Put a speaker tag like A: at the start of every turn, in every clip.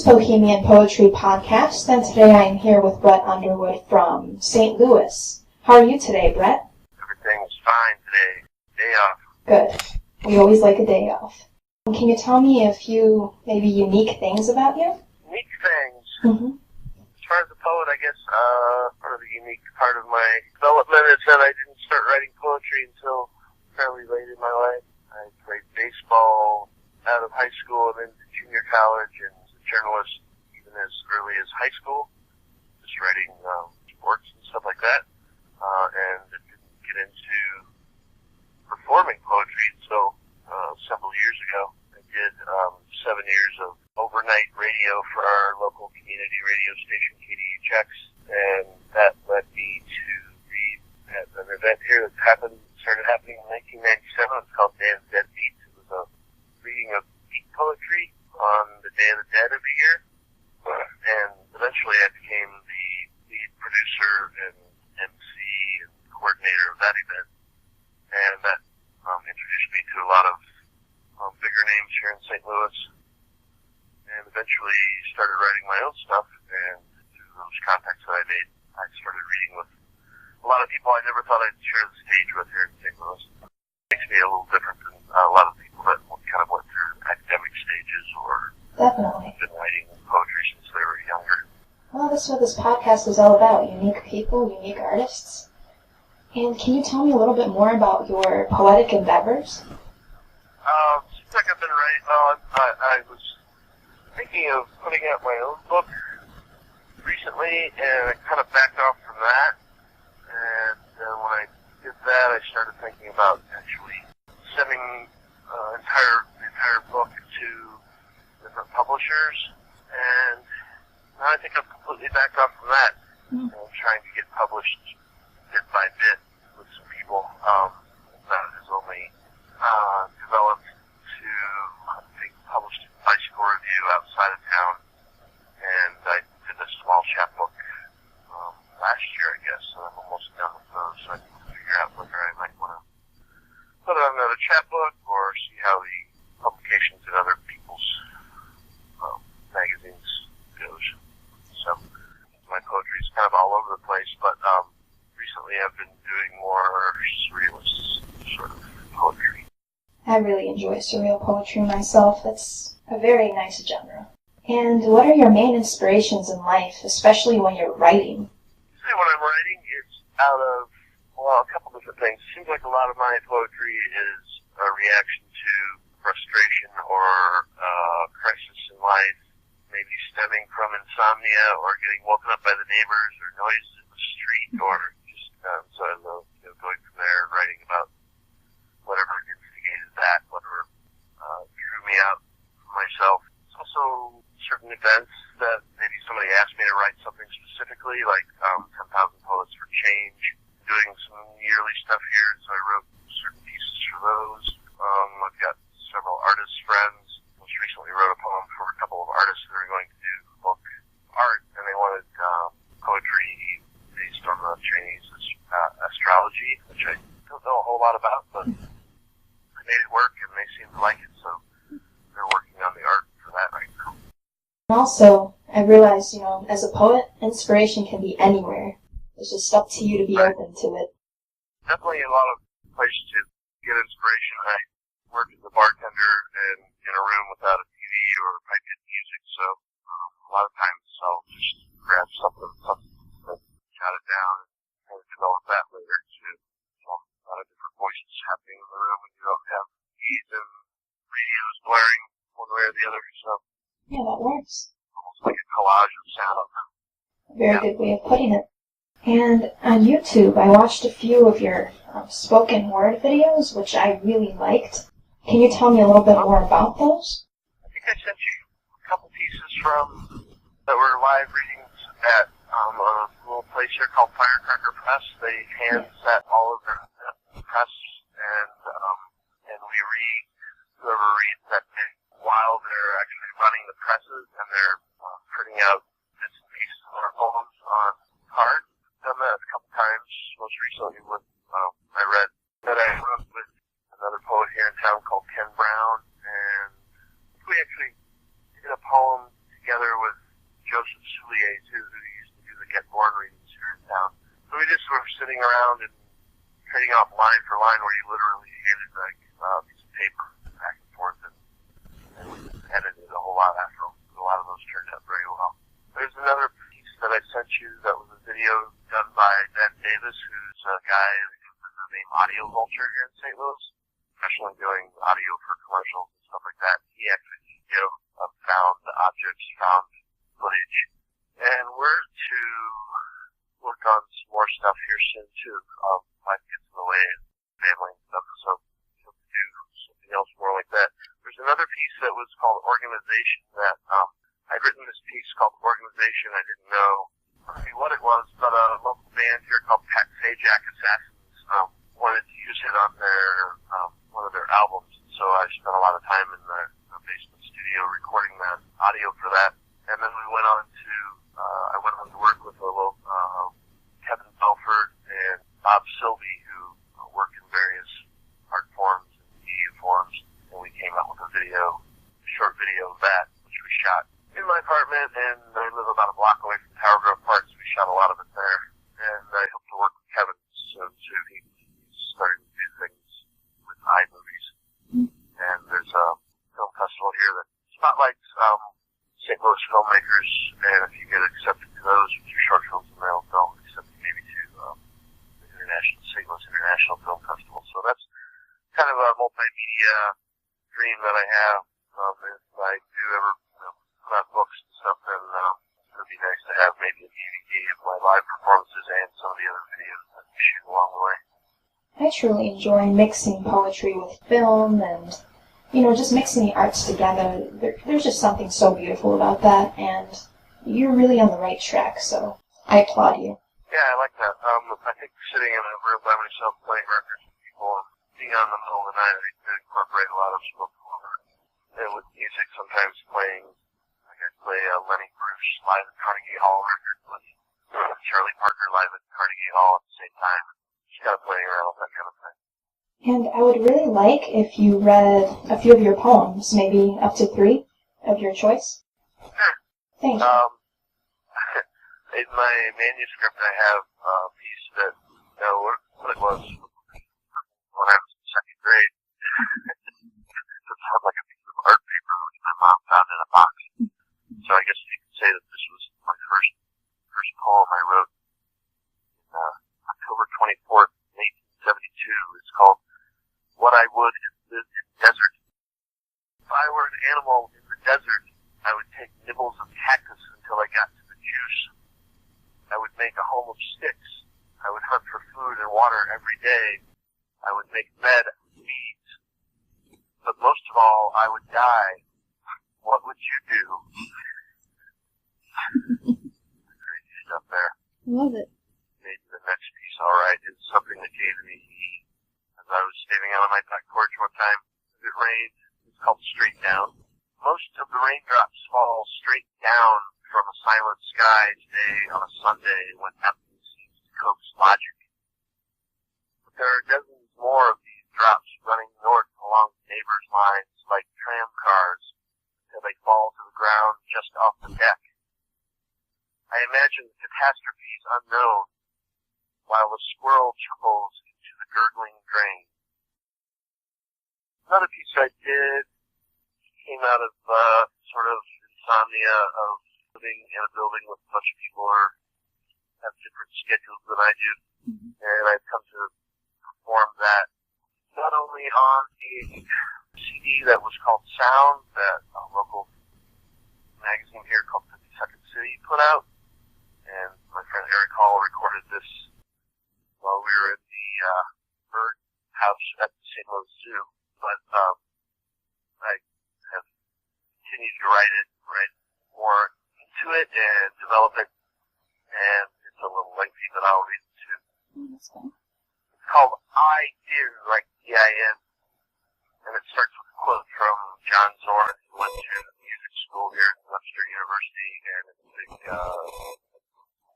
A: Poehemian Poetry Podcast, and today I am here with Brett Underwood from St. Louis. How are you today, Brett?
B: Everything's fine today. Day off.
A: Good. We always like a day off. Can you tell me a few, maybe unique things about you?
B: Unique things?
A: Mm-hmm.
B: As far as a poet, I guess part of the unique part of my development is that I didn't start writing poetry until fairly late in my life. I played baseball out of high school and into junior college, and was a journalist even as early as high school, just writing sports and stuff like that. And I didn't get into performing poetry until several years ago. I did 7 years of overnight radio for our local community radio station, KDHX, and that led me to read at an event here that started happening in 1997. It's called Day of the Dead Beats. It was a reading of beat poetry on the Day of the Dead every year, and eventually I became the lead producer and MC and coordinator of that event, and that introduced me to a lot of bigger names here in St. Louis, and eventually started writing my own stuff, and through those contacts that I made, I started reading with a lot of people I never thought I'd share the stage with here in St. Louis. It makes me a little different than a lot of people that kind of went through academic stages or
A: Definitely.
B: been writing poetry since they were younger.
A: Well, that's what this podcast is all about, unique people, unique artists. And can you tell me a little bit more about your poetic endeavors?
B: Seems like I've been writing. I was thinking of putting out my own book recently, and I kind of backed off from that. And when I did that, I started thinking about actually sending the entire book to different publishers. And now I think I've completely backed off from that. And I'm trying to get published bit by bit with some people. That has only developed to, I think, published in Bicycle Review outside of town. And I did a small chapbook last year, I guess, and I'm almost done with those, so I need to figure out whether I might want to put it on another chapbook or see how the publications in other people's magazines goes. So my poetry is kind of all over the place, but recently I've been doing more surrealist sort of poetry.
A: I really enjoy surreal poetry myself. It's a very nice genre. And what are your main inspirations in life, especially when you're writing?
B: When I'm writing, it's out of, well, a couple different things. It seems like a lot of my poetry is a reaction to frustration or crisis in life, maybe stemming from insomnia or getting woken up by the neighbors or noises in the street, or just, so I love going from there and writing about whatever instigated that, whatever drew me out from myself. It's also certain events that maybe somebody asked me to write something specifically, like 10,000 Poets for Change, doing some yearly stuff here, so I wrote certain pieces for those. I've got several artist friends. Most recently wrote a poem for a couple of artists that are going to do book art, and they wanted poetry based on the Chinese astrology, which I don't know a whole lot about, but I made it work, and they seem to like it, so they're working on the art for that right now.
A: Also, I realize, as a poet, inspiration can be anywhere. It's just up to you to be open to it.
B: Definitely a lot of places to get inspiration. I work as a bartender and in a room without a TV or piped in music, so a lot of times I'll just grab something and jot it down and kind of develop that later too. A lot of different voices happening in the room when you don't have keys and radios blaring one way or the other, so.
A: Yeah, that works.
B: Almost like a collage of sound.
A: A very good way of putting it. And on YouTube, I watched a few of your spoken word videos, which I really liked. Can you tell me a little bit more about those?
B: I think I sent you a couple pieces that were live readings at a little place here called Firecracker Press. They hand set all of their press, and we read, whoever reads that day, while they're actually running the presses, and they're printing out bits and pieces of our poems on cards. I've done that a couple times, most recently with, I wrote with another poet here in town called Ken Brown, and we actually did a poem together Joseph Soulier, too, who used to do the Get Born readings here in town. So we just were sitting around and trading off line for line where you literally handed like a piece of paper back and forth, and we edited a whole lot after. A lot of those turned out very well. There's another piece that I sent you that was a video done by Ben Davis, who's a guy who has the name Audio Vulture here in St. Louis, professionally doing audio for commercials and stuff like that. He actually, found objects, found footage, and we're to work on some more stuff here soon too. Life gets in the way of family and stuff, so we'll do something else more like that. There's another piece that was called Organization that I'd written this piece called Organization. I didn't know what it was, but a local band here called Pat Sajak Assassins wanted to use it on their one of their albums. So I spent a lot of time in the basement studio recording that audio for that. And then we went on to I went on to work with a local Kevin Belford and Bob Silby, who work in various art forms and media forms, and we came out with a short video of that, which we shot in my apartment, and I live about a block away from Tower Grove Park, so we shot a lot of it there. And I hope to work with Kevin soon too. He's starting to do things with iMovies, and there's a film festival here that spotlights St. Louis filmmakers, and if you get accepted to those with your short films, then they'll accept you maybe to the St. Louis International Film Festival. So that's kind of a multimedia dream that I have. If I do ever put out books and stuff, then it would be nice to have maybe a DVD of my live performances and some of the other videos that we shoot along the way.
A: I truly enjoy mixing poetry with film and, just mixing the arts together. There's just something so beautiful about that, and you're really on the right track, so I applaud you.
B: Yeah, I like that. I think sitting in a room by myself playing records with people and being out in the middle of the night, I could incorporate a lot of spoken word. And with music, sometimes playing, like I play a Lenny Bruce live at Carnegie Hall record with Charlie Parker live at Carnegie Hall at the same time. Just kind of playing around with that kind of thing.
A: And I would really like if you read a few of your poems, maybe up to 3 of your choice.
B: Sure.
A: Thank you.
B: In my manuscript, I have a piece that, what it was when I was in second grade. It sounded like a piece of art paper which my mom found in a box. So I guess you could say that this was my first poem I wrote in October 24th, 1872. It's called What I Would Have Lived in Desert. If I were an animal in the desert, I would take nibbles of cactus until I got to the juice. I would make a home of sticks. I would hunt for food and water every day. I would make bed of weeds. But most of all, I would die. What would you do? Crazy stuff there.
A: Love it.
B: Maybe the next piece, alright, is something that gave me as I was standing out on my back porch one time. It rained. It's called Straight Down. Most of the raindrops fall straight down from a silent sky today on a Sunday when nothing seems to coax logic. But there are dozens more of these drops running north along neighbors' lines like tram cars until they fall to the ground just off the deck. I imagine the catastrophes unknown while the squirrel chuckles into the gurgling drain. Another piece I did came out of sort of insomnia of living in a building with a bunch of people who have different schedules than I do, and I've come to perform that not only on a CD that was called Sound that a local magazine here called 52nd City put out, and my friend Eric Hall recorded this while we were at the bird house at the St. Louis Zoo, but I have continued to write more into it and develop it, and it's a little lengthy, but I'll read it too.
A: That's fine.
B: It's called I Do, like D-I-N, and it starts with a quote from John Zorn, who went to music school here at Webster University, and is a big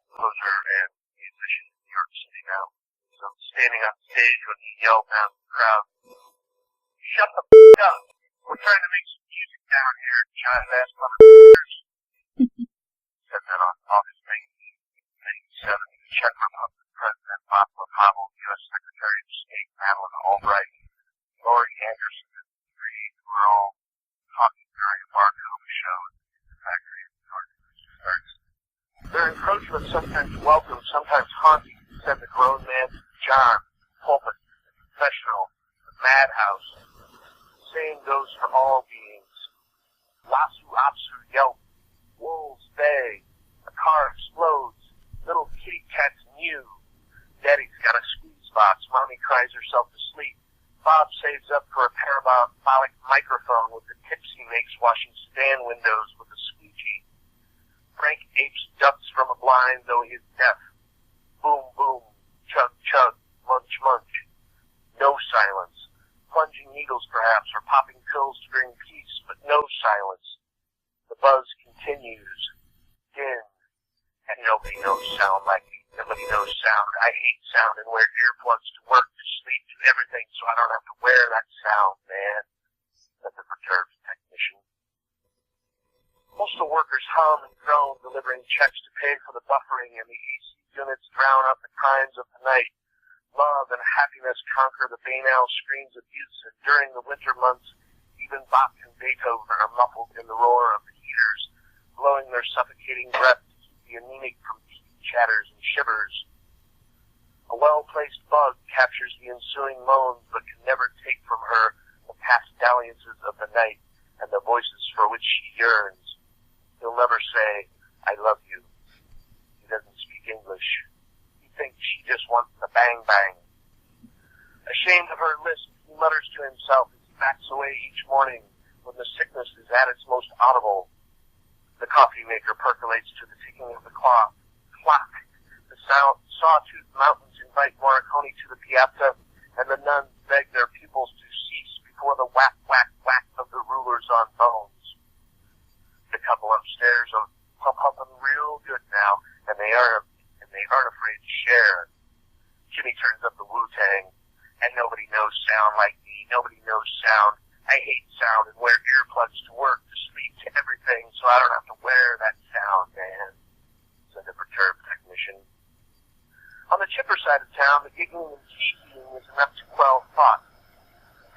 B: composer and musician in New York City now. So standing on stage when he yelled down to the crowd, "Shut the f*** up! We're trying to make some music down here, giant ass motherfuckers." So Czech Republic President Václav Havel, U.S. Secretary of State Madeleine Albright, Laurie Anderson, and Reed were all talking during a bar coma show in the factory of Northern Starts. Their encroachment, sometimes welcome, sometimes haunting, said the grown man John, pulpit, the confessional, the madhouse. The same goes for all beings. Lasu Apsu yelp, wolves bay, a car explodes, little kitty cats mew. Daddy's got a squeeze box, mommy cries herself to sleep. Bob saves up for a parabolic microphone with the tips he makes washing sedan windows with a squeegee. Frank apes ducks from a blind, though he is deaf. Boom, boom, chug, chug, munch, munch. No silence. Plunging needles, perhaps, or popping pills to bring peace, but no silence. The buzz continues. Din. And nobody knows sound like me. Nobody knows sound. I hate sound and wear earplugs to work, to sleep, to everything, so I don't have to wear that sound, man, said the perturbed technician. Postal workers hum and groan, delivering checks to pay for the buffering, and the AC units drown out the crimes of the night. Love and happiness conquer the banal screams of youth, and during the winter months, even Bach and Beethoven are muffled in the roar of the heaters, blowing their suffocating breath to keep the anemic from teeth chatters and shivers. A well-placed bug captures the ensuing moans, but can never take from her the past dalliances of the night and the voices for which she yearns. He'll never say, I love you. He doesn't speak English. He thinks she just wants the bang-bang. Ashamed of her lisp, he mutters to himself as he backs away each morning when the sickness is at its most audible. The coffee maker percolates to the ticking of the clock. The sawtooth mountains invite Morricone to the piazza, and the nuns beg their pupils to cease before the whack, whack, whack of the rulers on bones. The couple upstairs are pumping real good now, and they aren't afraid to share. Jimmy turns up the Wu-Tang, and nobody knows sound like me. Nobody knows sound. I hate sound and wear earplugs to work, to sleep, to everything, so I don't have to wear that sound, man, said the perturbed technician. On the chipper side of town, the giggling and tee-heeing is enough to quell thought.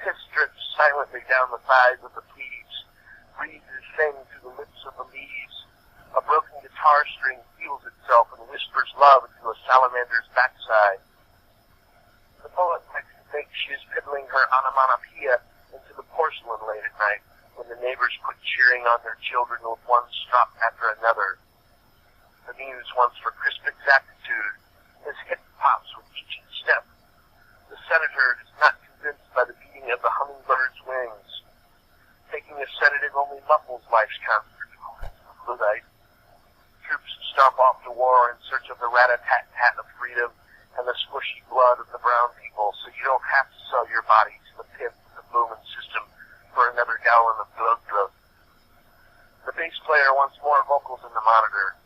B: Piss drips silently down the thighs of the plebes. Breezes sing through the lips of the leaves. A broken guitar string feels itself and whispers love into a salamander's backside. The poet likes to think she is piddling her onomatopoeia into the porcelain late at night, when the neighbors quit cheering on their children with one strop after another. The muse wants for crisp exactitude. His hip pops with each step. The senator is not convinced by the beating of the hummingbird's wings. Taking a sedative only muffles life's concert. Troops stomp off to war in search of the rat-a-tat-tat of freedom and the squishy blood of the brown people, so you don't have to sell your body to the pimp of the booming system for another gallon of drug. The bass player wants more vocals in the monitor.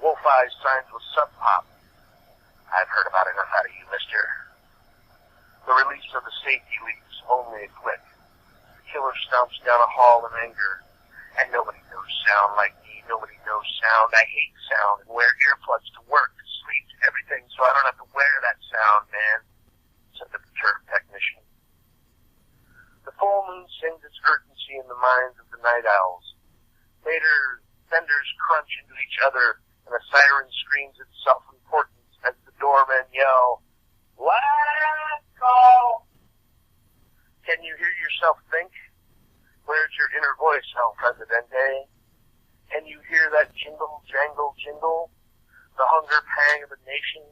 B: Wolf Eyes signs with Sub Pop. I've heard about enough out of you, mister. The release of the safety leaves only a click. The killer stomps down a hall in anger. And nobody knows sound like me. Nobody knows sound. I hate sound and wear earplugs to work, to sleep, to everything, so I don't have to wear that sound, man, said the perturbed technician. The full moon sings its urgency in the minds of the night owls. Later, fenders crunch into each other, and a siren screams its self-importance as the doormen yell, last call! Can you hear yourself think? Where's your inner voice, El Presidente? Can you hear that jingle, jangle, jingle? The hunger pang of a nation,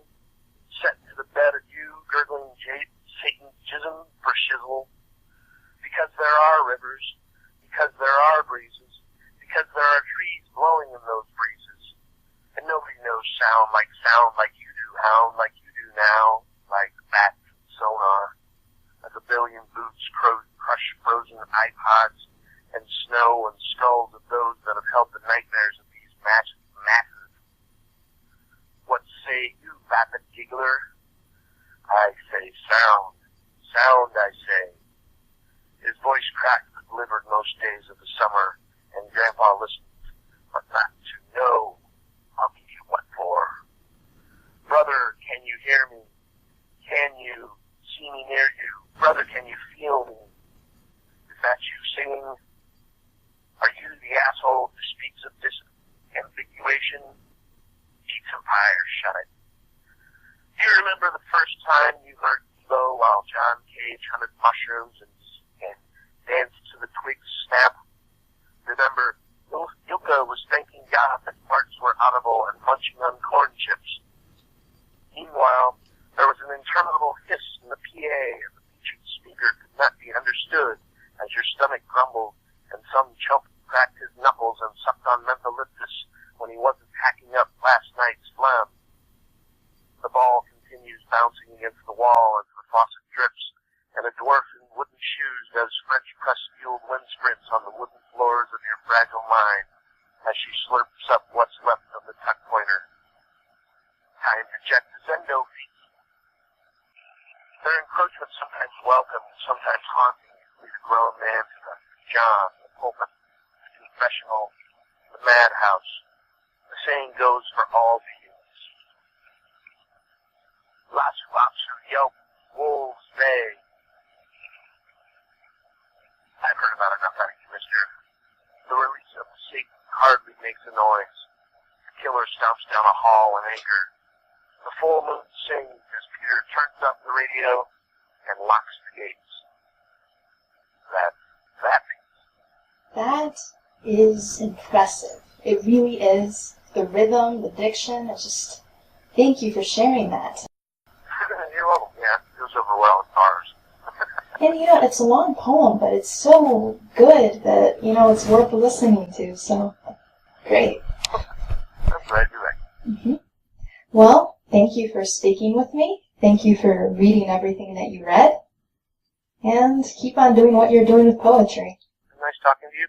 B: set to the bed of you, gurgling Satan's jism for shizzle. Because there are rivers, because there are breezes, because there are trees blowing in those breezes. And nobody knows sound like you do, hound like you do now, like bat sonar. As a billion boots crush frozen iPods and snow and skulls of those that have held the nightmares of these masses. What say you, vapid giggler? I say sound. Sound, I say. His voice cracked but delivered most days of the summer, and Grandpa listened, but not to know. I'll give you what for. Brother fire shut. Do you remember the first time you heard Evo while John Cage hunted mushrooms and danced to the twigs snap? Remember, Ilka was thanking God that parts were audible and munching on corn chips. Meanwhile, there was an interminable hiss in the PA, and the featured speaker could not be understood as your stomach grumbled and some chump cracked his knuckles and sucked on mentholyptus when he wasn't packing up last night's phlegm. The ball continues bouncing against the wall as the faucet drips, and a dwarf in wooden shoes does French press-fueled wind sprints on the wooden floors of your fragile mind as she slurps up what's left of the tuck pointer. Time to check the Zendo feet. Their encroachment sometimes welcome, sometimes haunting, lead a grown man to the John, the pulpit, the confessional, the madhouse. The saying goes for all beings. Lots of ops who yelp, wolves bay. I've heard about enough out of you, mister. The release of Satan hardly makes a noise. The killer stomps down a hall in anger. The full moon sings as Peter turns up the radio and locks the gates.
A: That is impressive. It really is. The rhythm, the diction, it's just... Thank you for sharing that.
B: You're welcome, yeah. It goes over well in bars.
A: And, it's a long poem, but it's so good that, it's worth listening to, so... Great.
B: I'm glad you're right.
A: Mm-hmm. Well, thank you for speaking with me. Thank you for reading everything that you read. And keep on doing what you're doing with poetry.
B: Nice talking to you.